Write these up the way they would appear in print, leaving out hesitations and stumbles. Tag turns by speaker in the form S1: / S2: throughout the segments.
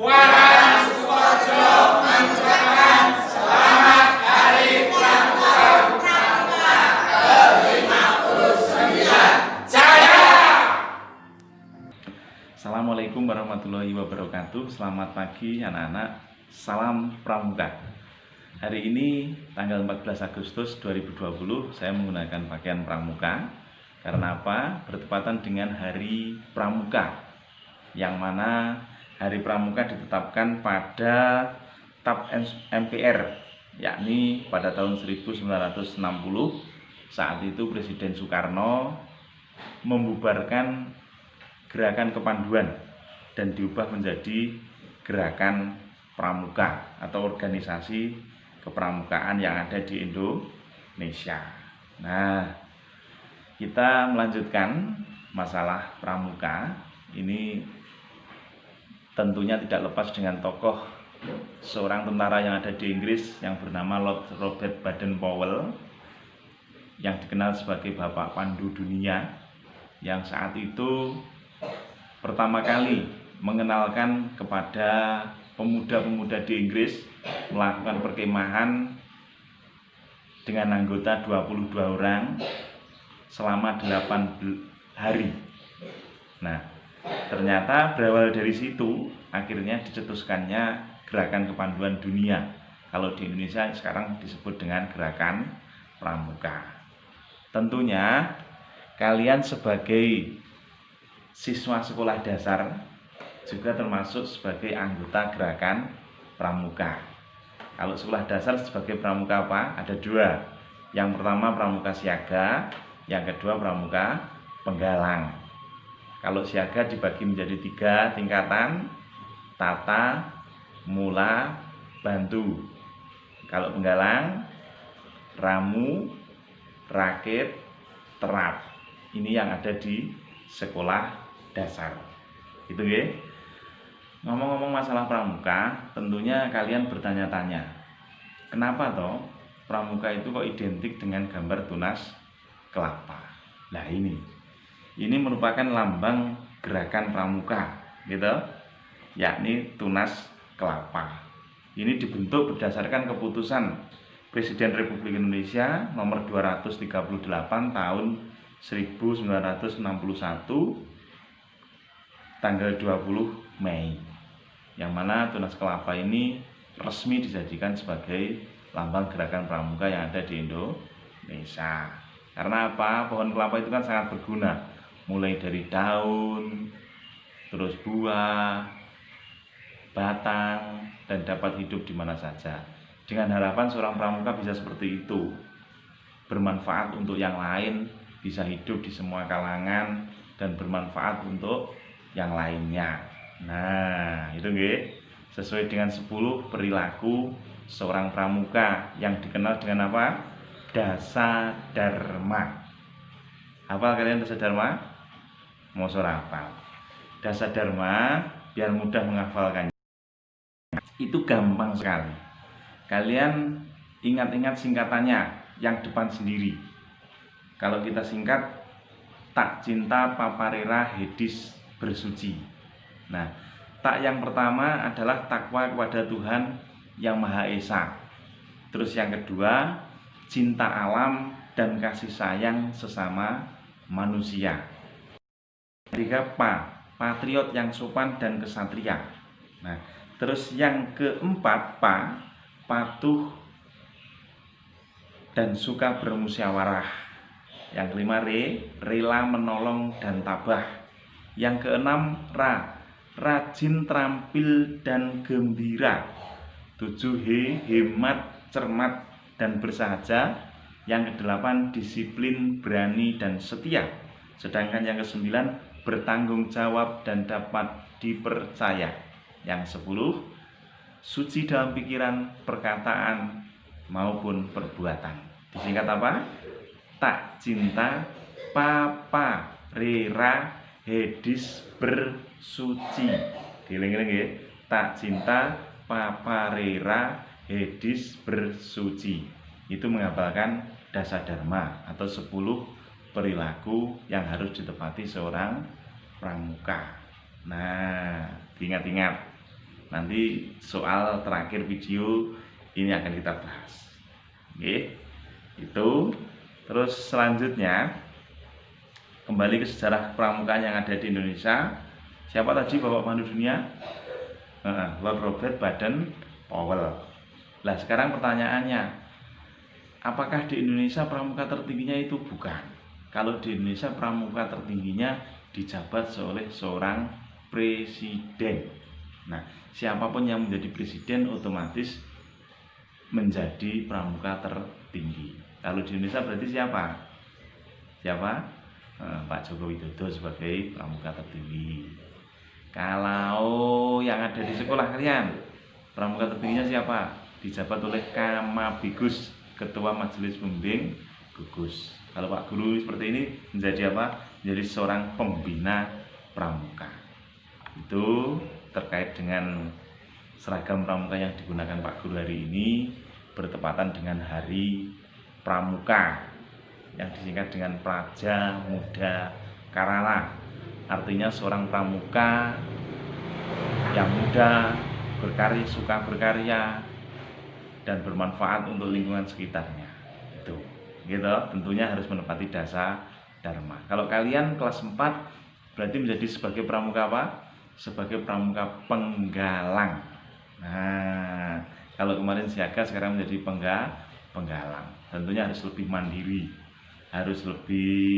S1: Warang Sukoharjo mengucapkan selamat Hari Pramuka ke-59. Jaya!
S2: Assalamualaikum warahmatullahi wabarakatuh. Selamat pagi anak-anak. Salam Pramuka. Hari ini tanggal 14 Agustus 2020 saya menggunakan pakaian Pramuka. Karena apa? Bertepatan dengan Hari Pramuka, yang mana Hari Pramuka ditetapkan pada TAP MPR, yakni pada tahun 1960. Saat itu Presiden Soekarno membubarkan Gerakan Kepanduan dan diubah menjadi Gerakan Pramuka atau organisasi kepramukaan yang ada di Indonesia. Nah, kita melanjutkan masalah pramuka. Ini tentunya tidak lepas dengan tokoh seorang tentara yang ada di Inggris yang bernama Lord Robert Baden-Powell, yang dikenal sebagai Bapak Pandu Dunia, yang saat itu pertama kali mengenalkan kepada pemuda-pemuda di Inggris melakukan perkemahan dengan anggota 22 orang selama 8 hari. Nah, ternyata berawal dari situ akhirnya dicetuskannya Gerakan Kepanduan Dunia. Kalau di Indonesia sekarang disebut dengan Gerakan Pramuka. Tentunya kalian sebagai siswa sekolah dasar juga termasuk sebagai anggota Gerakan Pramuka. Kalau sekolah dasar sebagai pramuka apa? Ada dua. Yang pertama pramuka siaga, yang kedua pramuka penggalang. Kalau siaga dibagi menjadi 3 tingkatan: tata, mula, bantu. Kalau penggalang, ramu, rakit, terap. Ini yang ada di sekolah dasar. Gitu ya. Ngomong-ngomong masalah pramuka, tentunya kalian bertanya-tanya, kenapa toh pramuka itu kok identik dengan gambar tunas kelapa? Nah, ini merupakan lambang gerakan pramuka, gitu, yakni tunas kelapa. Ini dibentuk berdasarkan keputusan Presiden Republik Indonesia nomor 238 tahun 1961 tanggal 20 Mei, yang mana tunas kelapa ini resmi dijadikan sebagai lambang gerakan pramuka yang ada di Indonesia. Karena apa? Pohon kelapa itu kan sangat berguna, mulai dari daun, terus buah, batang, dan dapat hidup di mana saja. Dengan harapan seorang pramuka bisa seperti itu, bermanfaat untuk yang lain, bisa hidup di semua kalangan, dan bermanfaat untuk yang lainnya. Nah, itu nggih, sesuai dengan 10 perilaku seorang pramuka yang dikenal dengan apa? Dasa Dharma. Hafal kalian Dasa Dharma? Mau hafal. Dasa Dharma biar mudah menghafalkannya. Itu gampang sekali. Kalian ingat-ingat singkatannya yang depan sendiri. Kalau kita singkat, tak cinta paparera hedis bersuci. Nah, tak yang pertama adalah takwa kepada Tuhan yang Maha Esa. Terus yang kedua, cinta alam dan kasih sayang sesama manusia. Ketiga, patriot yang sopan dan kesatria. Nah, terus yang keempat, patuh dan suka bermusyawarah. Yang kelima, rela menolong dan tabah. Yang keenam, rajin, terampil, dan gembira. 7, hemat, cermat, dan bersahaja. Yang ke-8, disiplin, berani, dan setia. Sedangkan yang ke-9, bertanggung jawab dan dapat dipercaya. Yang 10, suci dalam pikiran, perkataan, maupun perbuatan. Disingkat apa? Tak cinta paparera hedis bersuci. Dieling-eling nggih. Tak cinta paparera hedis bersuci. Itu menghafalkan Dasa Dharma atau 10 perilaku yang harus ditepati seorang pramuka. Nah, diingat-ingat. Nanti soal terakhir video ini akan kita bahas. Oke, itu. Terus selanjutnya kembali ke sejarah pramukaan yang ada di Indonesia. Siapa tadi Bapak Pandu Dunia? Lord Robert Baden-Powell. Nah sekarang pertanyaannya, apakah di Indonesia pramuka tertingginya itu? Bukan. Kalau di Indonesia pramuka tertingginya dijabat oleh seorang presiden. Nah, siapapun yang menjadi presiden otomatis menjadi pramuka tertinggi. Kalau di Indonesia berarti siapa? Pak Joko Widodo sebagai pramuka tertinggi. Kalau yang ada di sekolah kalian, pramuka tertingginya siapa? Dijabat oleh Kamabigus, Ketua Majelis Pembimbing Gugus. Kalau Pak Guru seperti ini menjadi apa? Menjadi seorang pembina pramuka. Itu terkait dengan seragam pramuka yang digunakan Pak Guru hari ini bertepatan dengan Hari Pramuka yang disingkat dengan Praja Muda Karala. Artinya seorang pramuka yang muda, berkarya, suka berkarya, dan bermanfaat untuk lingkungan sekitarnya. Itu, gitu. Tentunya harus menepati dasar dharma. Kalau kalian kelas 4 berarti menjadi sebagai pramuka apa? Sebagai pramuka penggalang. Nah, kalau kemarin siaga, sekarang menjadi penggalang. Tentunya harus lebih mandiri, harus lebih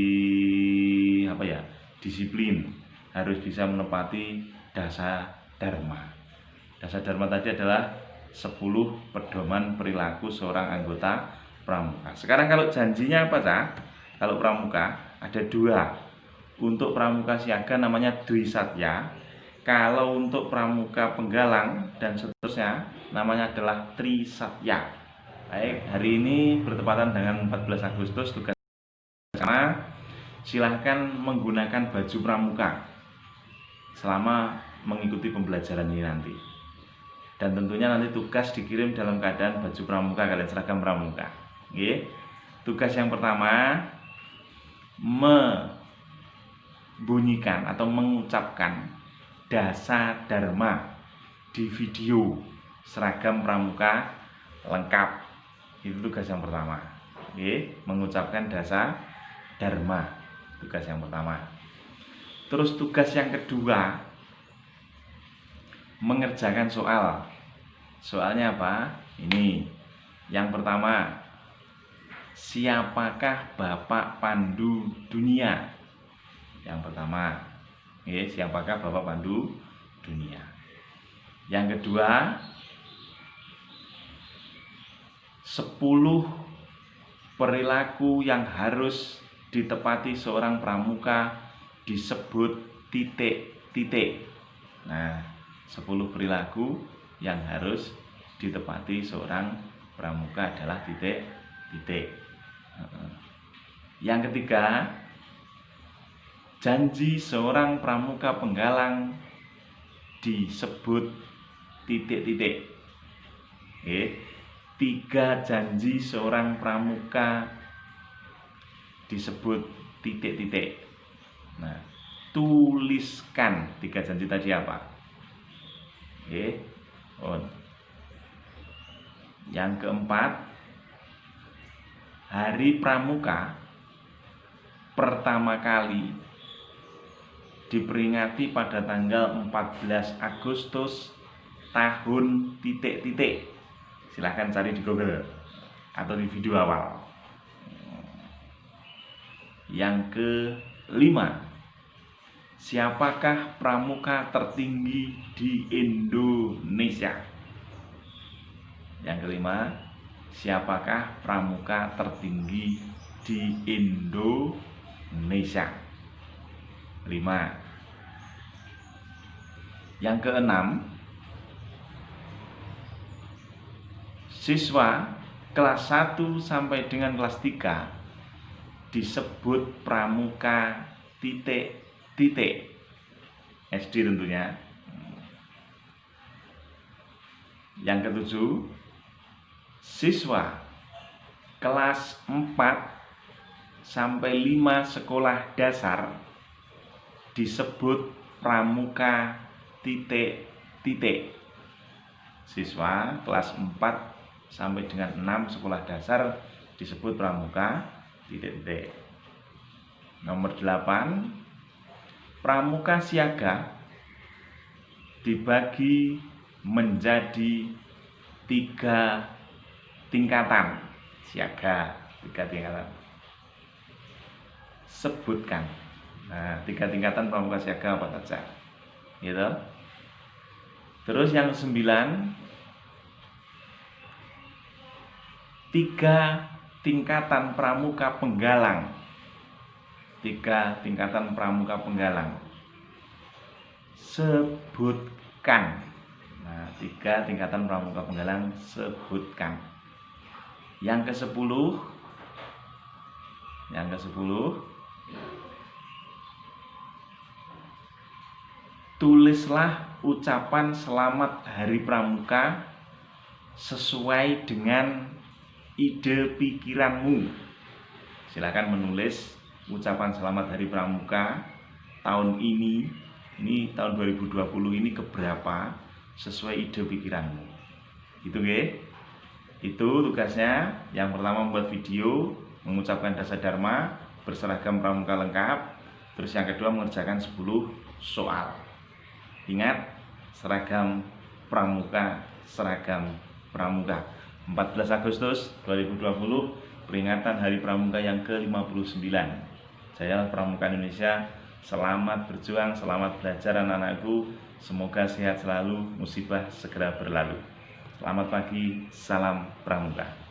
S2: disiplin, harus bisa menepati dasar dharma. Dasar dharma tadi adalah 10 pedoman perilaku seorang anggota pramuka. Sekarang kalau janjinya apa, Cak? Kalau pramuka ada 2. Untuk pramuka siaga namanya Dwi Satya. Kalau untuk pramuka penggalang dan seterusnya namanya adalah Tri Satya. Baik, hari ini bertepatan dengan 14 Agustus, tugas pertama, silahkan menggunakan baju pramuka selama mengikuti pembelajaran ini nanti. Dan tentunya nanti tugas dikirim dalam keadaan baju pramuka kalian, seragam pramuka. Oke. Tugas yang pertama, membunyikan atau mengucapkan dasa dharma di video seragam pramuka lengkap. Itu tugas yang pertama. Oke, mengucapkan dasa dharma, tugas yang pertama. Terus tugas yang kedua, mengerjakan soal. Soalnya apa? Ini. Yang pertama, siapakah Bapak Pandu Dunia? Yang pertama, siapakah Bapak Pandu Dunia? Yang kedua, 10 perilaku yang harus ditepati seorang pramuka disebut titik-titik. Nah, 10 perilaku yang harus ditepati seorang pramuka adalah titik-titik. Yang ketiga, janji seorang pramuka penggalang disebut titik-titik. 3 janji seorang pramuka disebut titik-titik. Nah, tuliskan 3 janji tadi apa? Yang keempat, Hari Pramuka pertama kali diperingati pada tanggal 14 Agustus tahun titik-titik. Silahkan cari di Google atau di video awal. Yang kelima, siapakah pramuka tertinggi di Indonesia? Yang kelima, siapakah pramuka tertinggi di Indonesia? 5. Yang keenam, siswa kelas 1 sampai dengan kelas 3 disebut pramuka titik-titik. SD tentunya. Yang ketujuh, siswa kelas 4 sampai 5 sekolah dasar disebut pramuka titik-titik. siswa kelas 4 sampai dengan 6 sekolah dasar disebut pramuka titik-titik. Nomor 8, pramuka siaga dibagi menjadi 3 tingkatan. Siaga 3 tingkatan. Sebutkan. Nah, 3 tingkatan pramuka siaga apa saja? Gitu. Terus yang 9, 3 tingkatan pramuka penggalang. 3 tingkatan pramuka penggalang. Sebutkan. Nah, 3 tingkatan pramuka penggalang, sebutkan. Yang ke-10, tulislah ucapan selamat Hari Pramuka sesuai dengan ide pikiranmu. Silakan menulis ucapan selamat Hari Pramuka tahun ini tahun 2020 ini keberapa sesuai ide pikiranmu. Gitu nggih. Itu tugasnya. Yang pertama membuat video mengucapkan dasa dharma berseragam pramuka lengkap. Terus yang kedua mengerjakan 10 soal. Ingat, seragam pramuka, seragam pramuka. 14 Agustus 2020 peringatan Hari Pramuka yang ke-59. Saya Pramuka Indonesia. Selamat berjuang, selamat belajar anak-anakku. Semoga sehat selalu, musibah segera berlalu. Selamat pagi, salam pramuka.